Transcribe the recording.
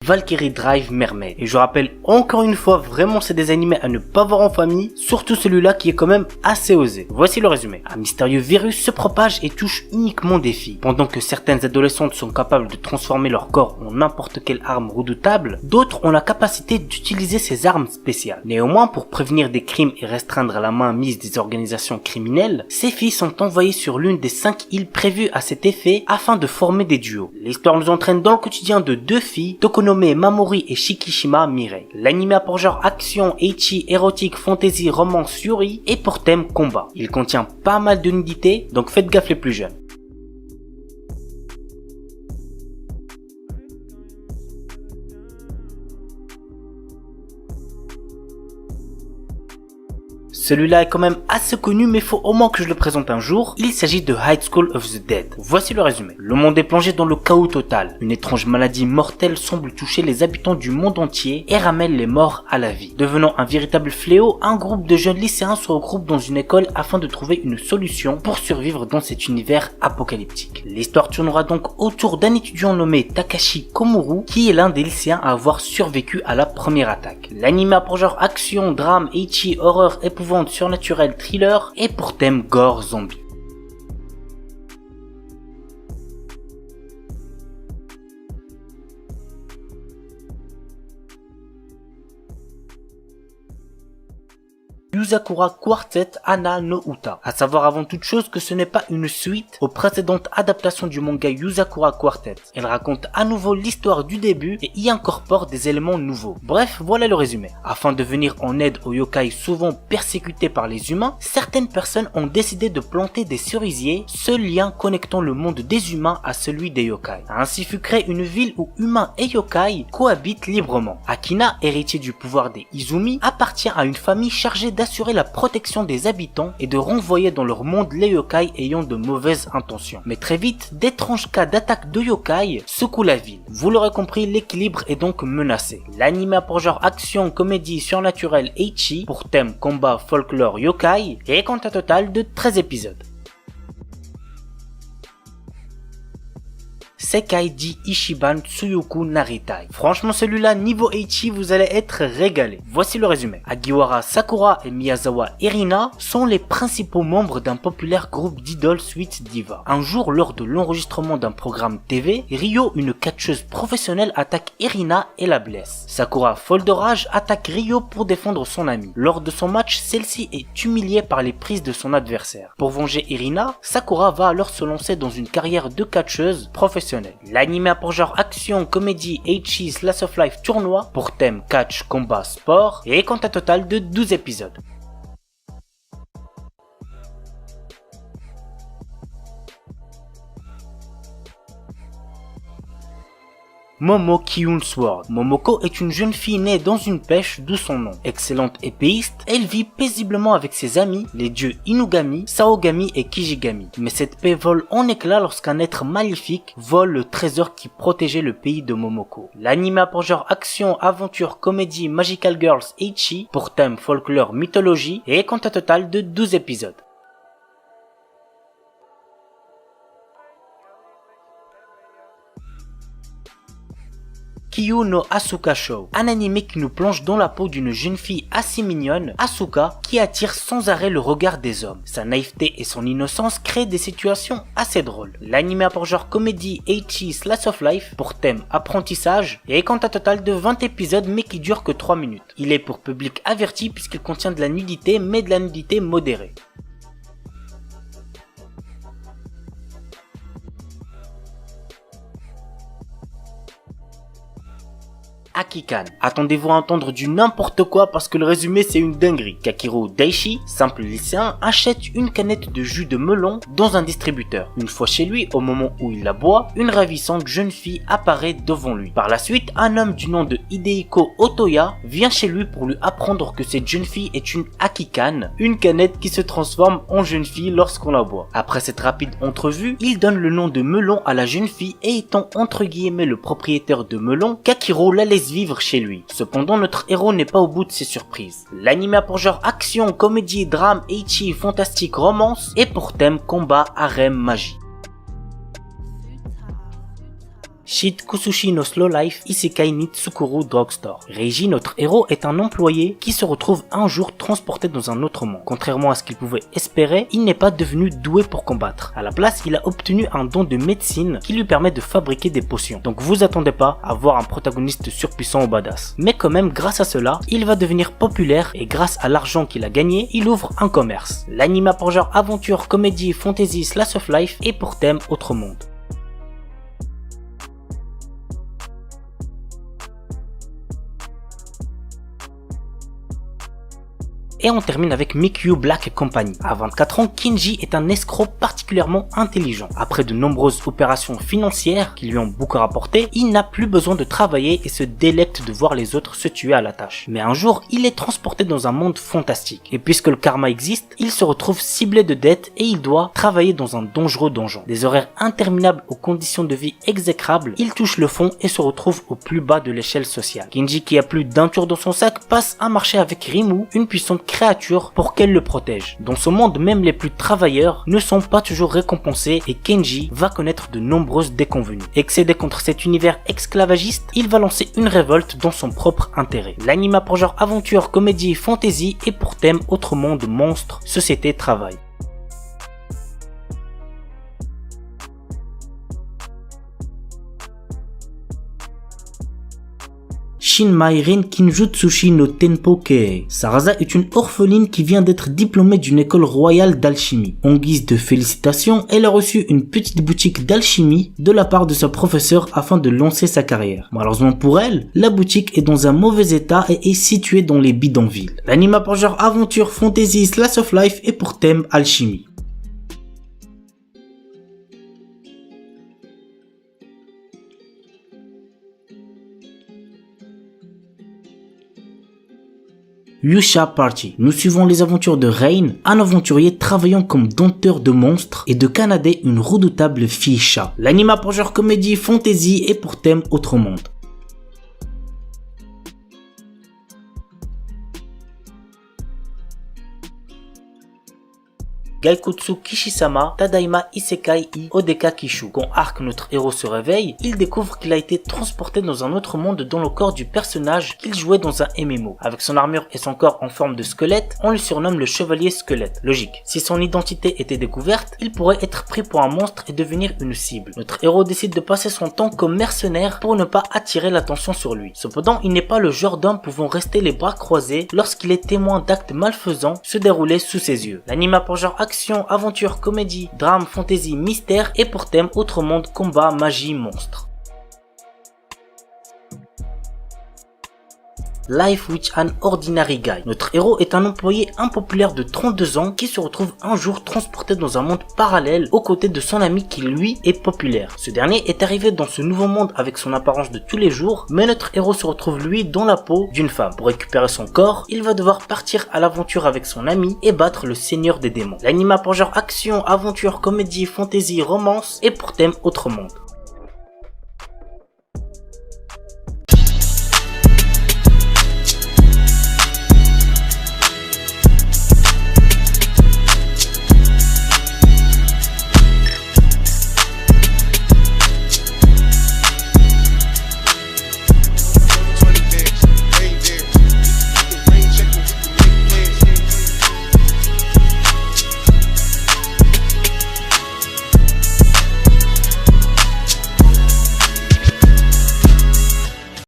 Valkyrie Drive Mermaid. Et je rappelle encore une fois, vraiment c'est des animés à ne pas voir en famille, surtout celui-là qui est quand même assez osé. Voici le résumé. Un mystérieux virus se propage et touche uniquement des filles. Pendant que certaines adolescentes sont capables de transformer leur corps en n'importe quelle arme redoutable, d'autres ont la capacité d'utiliser ces armes spéciales. Néanmoins, pour prévenir des crimes et restreindre la main mise des organisations criminelles, ces filles sont envoyées sur l'une des 5 îles prévues à cet effet afin de former des duos. L'histoire nous entraîne dans le quotidien de 2 filles, Tokonome Mamori et Shikishima Mirei. L'anime a pour genre action, ecchi, érotique, fantasy, romance, yuri et pour thème combat. Il contient pas mal de nudité, donc faites gaffe les plus jeunes. Celui-là est quand même assez connu, mais faut au moins que je le présente un jour. Il s'agit de High School of the Dead. Voici le résumé. Le monde est plongé dans le chaos total. Une étrange maladie mortelle semble toucher les habitants du monde entier et ramène les morts à la vie. Devenant un véritable fléau, un groupe de jeunes lycéens se regroupe dans une école afin de trouver une solution pour survivre dans cet univers apocalyptique. L'histoire tournera donc autour d'un étudiant nommé Takashi Komuru, qui est l'un des lycéens à avoir survécu à la première attaque. L'anime a pour genre action, drame, ecchi, horreur, épouvante, surnaturel, thriller et pour thème gore zombie. Yuzakura Quartet Ana no Uta. À savoir avant toute chose que ce n'est pas une suite aux précédentes adaptations du manga Yuzakura Quartet. Elle raconte à nouveau l'histoire du début et y incorpore des éléments nouveaux. Bref, voilà le résumé. Afin de venir en aide aux yokai souvent persécutés par les humains, certaines personnes ont décidé de planter des cerisiers, seul lien connectant le monde des humains à celui des yokai. Ainsi fut créée une ville où humains et yokai cohabitent librement. Akina, héritier du pouvoir des Izumi, appartient à une famille chargée d'assurer la protection des habitants et de renvoyer dans leur monde les yokai ayant de mauvaises intentions. Mais très vite, d'étranges cas d'attaque de yokai secouent la ville. Vous l'aurez compris, l'équilibre est donc menacé. L'anime a pour genre action, comédie, surnaturel, ecchi, pour thème combat, folklore, yokai, et compte un total de 13 épisodes. Sekai Ichiban Tsuyoku Naritai. Franchement celui-là, niveau ecchi, vous allez être régalé. Voici le résumé. Hagiwara Sakura et Miyazawa Irina sont les principaux membres d'un populaire groupe d'idoles Sweet Diva. Un jour, lors de l'enregistrement d'un programme TV, Ryo, une catcheuse professionnelle, attaque Irina et la blesse. Sakura, folle de rage, attaque Ryo pour défendre son amie. Lors de son match, celle-ci est humiliée par les prises de son adversaire. Pour venger Irina, Sakura va alors se lancer dans une carrière de catcheuse professionnelle. L'anime a pour genre action, comédie, ecchi, slice of life, tournoi, pour thème catch, combat, sport, et compte un total de 12 épisodes. Momo Kyun Sword. Momoko est une jeune fille née dans une pêche, d'où son nom. Excellente épéiste, elle vit paisiblement avec ses amis, les dieux Inugami, Saogami et Kijigami. Mais cette paix vole en éclats lorsqu'un être maléfique vole le trésor qui protégeait le pays de Momoko. L'anime a pour genre action, aventure, comédie, magical girls, ecchi, pour thème folklore, mythologie, et compte un total de 12 épisodes. Kyu no Asuka Show, un anime qui nous plonge dans la peau d'une jeune fille assez mignonne, Asuka, qui attire sans arrêt le regard des hommes. Sa naïveté et son innocence créent des situations assez drôles. L'anime a pour genre comédie, ecchi, slice of life, pour thème apprentissage, et compte un total de 20 épisodes mais qui dure que 3 minutes. Il est pour public averti puisqu'il contient de la nudité mais de la nudité modérée. Akikan. Attendez-vous à entendre du n'importe quoi parce que le résumé c'est une dinguerie. Kakiru Daishi, simple lycéen, achète une canette de jus de melon dans un distributeur. Une fois chez lui, au moment où il la boit, une ravissante jeune fille apparaît devant lui. Par la suite, un homme du nom de Hidehiko Otoya vient chez lui pour lui apprendre que cette jeune fille est une Akikan, une canette qui se transforme en jeune fille lorsqu'on la boit. Après cette rapide entrevue, il donne le nom de melon à la jeune fille et étant entre guillemets le propriétaire de melon, Kakiru la laisse vivre chez lui. Cependant, notre héros n'est pas au bout de ses surprises. L'anime a pour genre action, comédie, drame, ecchi, fantastique, romance et pour thème combat, harem, magie. Shit Kusushi no Slow Life Isekai ni Tsukuru Drugstore. Reiji, notre héros, est un employé qui se retrouve un jour transporté dans un autre monde. Contrairement à ce qu'il pouvait espérer, il n'est pas devenu doué pour combattre. À la place, il a obtenu un don de médecine qui lui permet de fabriquer des potions. Donc vous attendez pas à voir un protagoniste surpuissant ou badass. Mais quand même, grâce à cela, il va devenir populaire et grâce à l'argent qu'il a gagné, il ouvre un commerce. L'anime a pour genre aventure, comédie, fantasy, slice of life et pour thème autre monde. Et on termine avec Mikyu Black Company. À 24 ans, Kinji est un escroc particulièrement intelligent. Après de nombreuses opérations financières qui lui ont beaucoup rapporté, il n'a plus besoin de travailler et se délecte de voir les autres se tuer à la tâche. Mais un jour, il est transporté dans un monde fantastique. Et puisque le karma existe, il se retrouve ciblé de dettes et il doit travailler dans un dangereux donjon. Des horaires interminables aux conditions de vie exécrables, il touche le fond et se retrouve au plus bas de l'échelle sociale. Kinji, qui a plus d'un tour dans son sac, passe un marché avec Rimu, une puissante créature, pour qu'elle le protège. Dans ce monde, même les plus travailleurs ne sont pas toujours récompensés et Kenji va connaître de nombreuses déconvenues. Excédé contre cet univers esclavagiste, il va lancer une révolte dans son propre intérêt. L'anime a pour genre aventure, comédie, fantasy et pour thème autre monde, monstre, société, travail. Shinmai Rin Kinjutsushi no Tenpokei. Sarasa est une orpheline qui vient d'être diplômée d'une école royale d'alchimie. En guise de félicitations, elle a reçu une petite boutique d'alchimie de la part de sa professeure afin de lancer sa carrière. Malheureusement pour elle, la boutique est dans un mauvais état et est située dans les bidonvilles. L'anime a pour genre aventure, fantasy, slice of life et pour thème alchimie. Yusha Party. Nous suivons les aventures de Rain, un aventurier travaillant comme dompteur de monstres, et de Kanade, une redoutable fille chat. L'anime a pour genre comédie, fantasy et pour thème autre monde. Gaikutsu Kishisama Tadaima Isekai I Odeka Kishu. Quand Arc, notre héros, se réveille, il découvre qu'il a été transporté dans un autre monde dans le corps du personnage qu'il jouait dans un MMO. Avec son armure et son corps en forme de squelette, on le surnomme le chevalier squelette. Logique. Si son identité était découverte, il pourrait être pris pour un monstre et devenir une cible. Notre héros décide de passer son temps comme mercenaire pour ne pas attirer l'attention sur lui. Cependant, il n'est pas le genre d'homme pouvant rester les bras croisés lorsqu'il est témoin d'actes malfaisants se dérouler sous ses yeux. L'anime a pour genre action, aventure, comédie, drame, fantasy, mystère et pour thème autre monde, combat, magie, monstre. Life with an Ordinary Guy. Notre héros est un employé impopulaire de 32 ans qui se retrouve un jour transporté dans un monde parallèle aux côtés de son ami qui lui est populaire. Ce dernier est arrivé dans ce nouveau monde avec son apparence de tous les jours, mais notre héros se retrouve lui dans la peau d'une femme. Pour récupérer son corps, il va devoir partir à l'aventure avec son ami et battre le seigneur des démons. L'anime a pour genre action, aventure, comédie, fantasy, romance et pour thème autre monde.